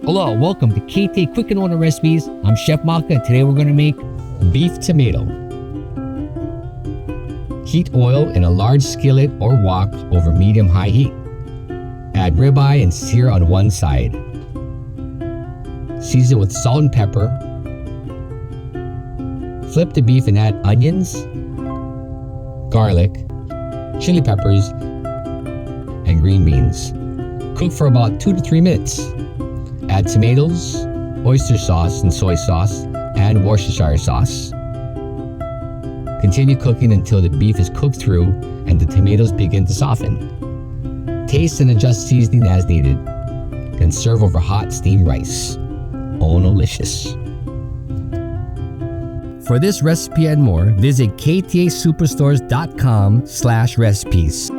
Hello, welcome to KTA Quick and Order Recipes. I'm Chef Maka, and today we're going to make beef tomato. Heat oil in a large skillet or wok over medium-high heat. Add ribeye and sear on one side. Season with salt and pepper. Flip the beef and add onions, garlic, chili peppers, and green beans. Cook for about 2 to 3 minutes. Add tomatoes, oyster sauce and soy sauce, and Worcestershire sauce. Continue cooking until the beef is cooked through and the tomatoes begin to soften. Taste and adjust seasoning as needed. Then serve over hot steamed rice. Oh, delicious. For this recipe and more, visit ktasuperstores.com/recipes.